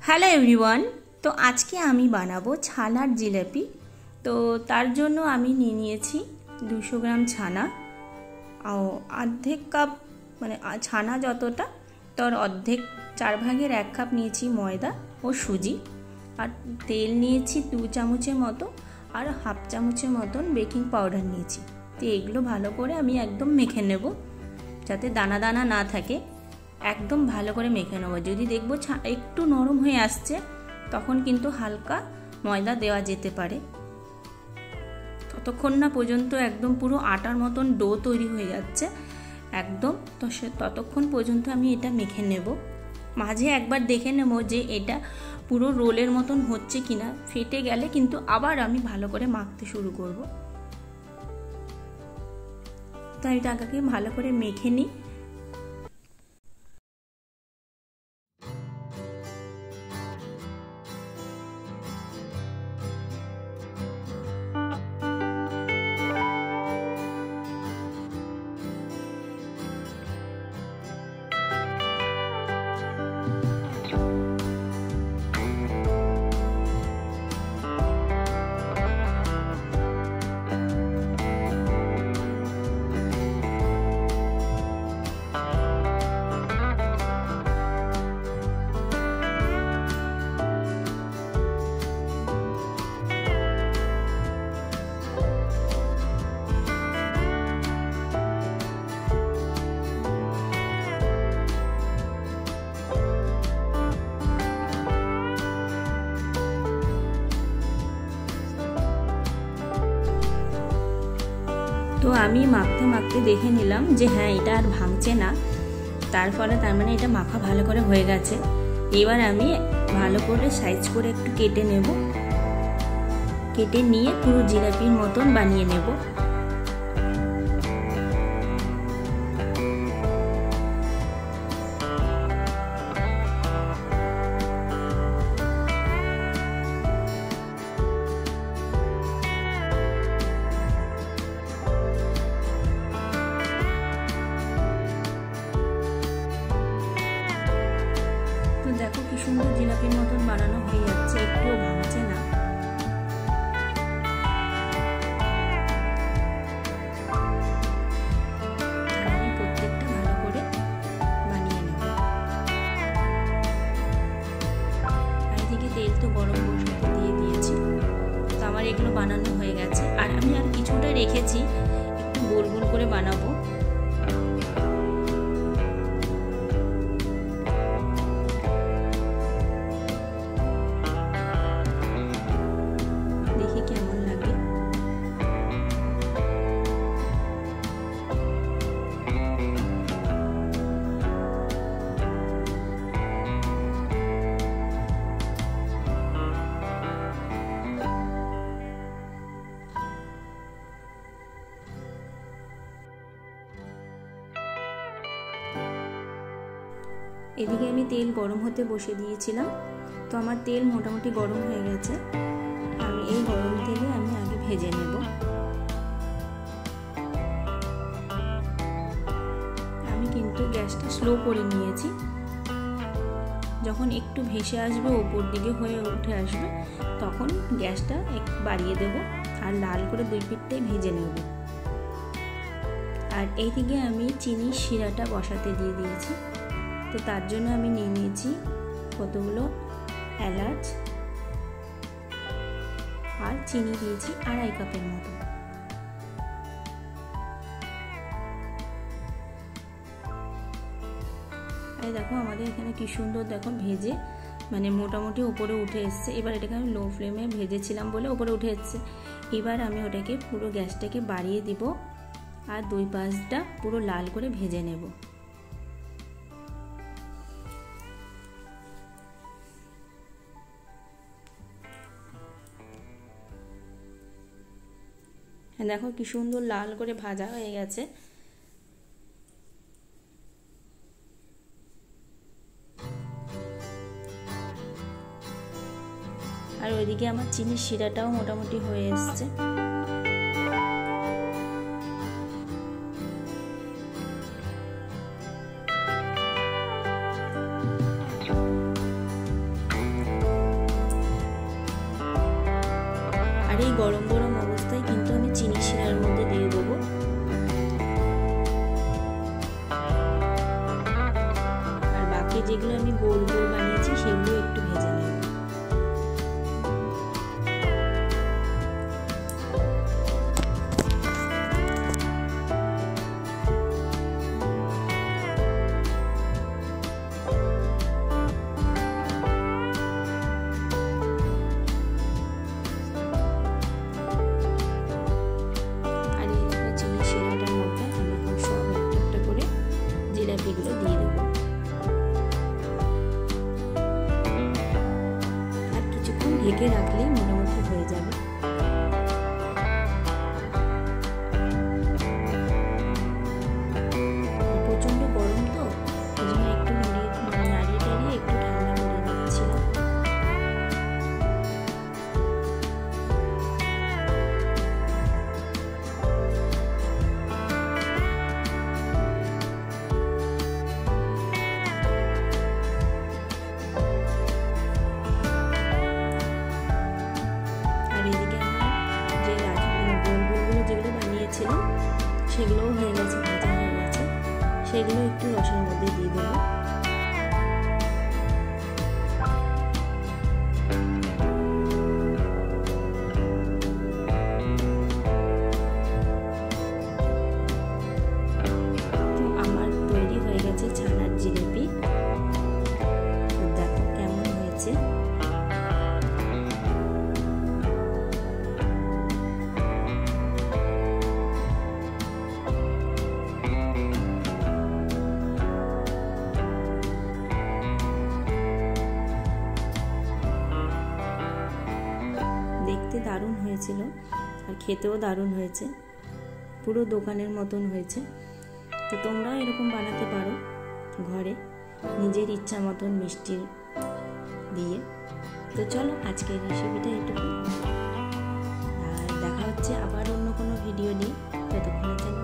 Hello everyone. তো আজকে আমি বানাবো ছানার জিলাপি। তো তার জন্য আমি নিয়ে নিয়েছি 200 গ্রাম ছানা, অর্ধেক কাপ মানে ছানা যতটা তার অর্ধেক 4 ভাগের 1 কাপ নিয়েছি ময়দা ও সুজি, আর তেল নিয়েছি 2 চামচের মতো, আর হাফ চামচের মতন বেকিং পাউডার নিয়েছি। তো এগুলো ভালো করে আমি একদম মেখে নেব যাতে দানা দানা না থাকে। একদম ভালো করে মেখে নেব। যদি দেখবো একটু নরম হয়ে আসছে তখন কিন্তু হালকা ময়দা দেওয়া যেতে পারে। ততক্ষণ না পর্যন্ত একদম পুরো আটার মতন ডো তৈরি হয়ে যাচ্ছে একদম, ততক্ষণ পর্যন্ত আমি এটা মেখে নেব। মাঝে একবার দেখে নেব যে এটা পুরো রোলের মতন হচ্ছে কিনা। ফেটে গেলে কিন্তু আবার আমি ভালো করে মাখতে শুরু করব। তো এটা আগে ভালো করে মেখে নিই। তো আমি মাখতে মাখতে দেখে নিলাম যে হ্যাঁ এটা আর ভাঙছে না, তার মানে এটা মাখা ভালো করে হয়ে গেছে। এবার আমি ভালো করে সাইজ করে একটু কেটে নেব, কেটে নিয়ে পুরো জিলাপির মতন বানিয়ে নেব। দেখো কি সুন্দর জিলাপির মতন বানানো হয়ে যাচ্ছে, একটুও ভাঙছে না। আমি প্রত্যেকটা ভালো করে বানিয়ে নেব। আর এদিকে তেল তো গরম বসাতে দিয়ে দিয়েছি। তো আমার এগুলো বানানো হয়ে গেছে, আর আমি আর কিছুটা রেখেছি, একটু গোল গোল করে বানাবো। এদিকে আমি তেল গরম হতে বসে দিয়েছিলাম। তো আমার তেল মোটামুটি গরম হয়ে গেছে। আমি এই গরম তেলে আমি আগে ভেজে নেব। আমি কিন্তু গ্যাসটা স্লো করে নিয়েছি। যখন একটু ভেসে আসবে, ওপর দিকে হয়ে উঠে আসবে, তখন গ্যাসটা একটু বাড়িয়ে দেব, আর লাল করে 2 পিঠটাই ভেজে নেব। আর এইদিকে আমি চিনির শিরাটা বসাতে দিয়ে দিয়েছি। তো তার জন্য আমি নিয়ে নিয়েছি কতগুলো এলাচ, আর চিনি দিয়েছি 2.5 কাপের মতো। এই দেখো আমাদের এখানে কি সুন্দর দেখো ভেজে মানে মোটামুটি উপরে উঠে এসছে। এবার এটাকে আমি লো ফ্লেমে ভেজেছিলাম বলে উপরে উঠে এসছে। এবার আমি ওটাকে পুরো গ্যাসটাকে বাড়িয়ে দিব, আর 2 পাশটা পুরো লাল করে ভেজে নেব। দেখো কি সুন্দর লাল করে ভাজা হয়ে গেছে। আর ওইদিকে আমার চিনির শিরাটাও মোটামুটি হয়ে এসছে। আর এই গরম গরম অবস্থায় কিন্তু আমি চিনি শিরার মধ্যে দিয়ে দেবো। আর বাকি যেগুলো আমি গোল গোল বানিয়েছি সেগুলো একটু ভেজে নেব। জিলাপিগুলো দিয়ে দেবো। আর কিছুক্ষণ ঢেকে রাখলেই মোটামুটি হয়ে যাবে। প্রচন্ড গরম তো ওই জন্য একটু নাড়িয়ে টাড়িয়ে একটু ঠান্ডা করে নিচ্ছিলাম। সেগুলোও হয়ে গেছে, ভাজা হয়ে গেছে, সেগুলো একটু রসের মধ্যে দিয়ে দেবো। তো আমার তৈরি হয়ে গেছে ছানার জিলিপি। দেখো কেমন হয়েছে। দেখতে দারুণ হয়েছিল আর খেতেও দারুণ হয়েছে, পুরো দোকানের মতন হয়েছে। তো তোমরাও এরকম বানাতে পারো ঘরে নিজের ইচ্ছা মতন মিষ্টি দিয়ে। তো চলো আজকের রেসিপিটা এটুকু, আর দেখা হচ্ছে আবার অন্য কোনো ভিডিও নিয়ে। ততক্ষণের জন্য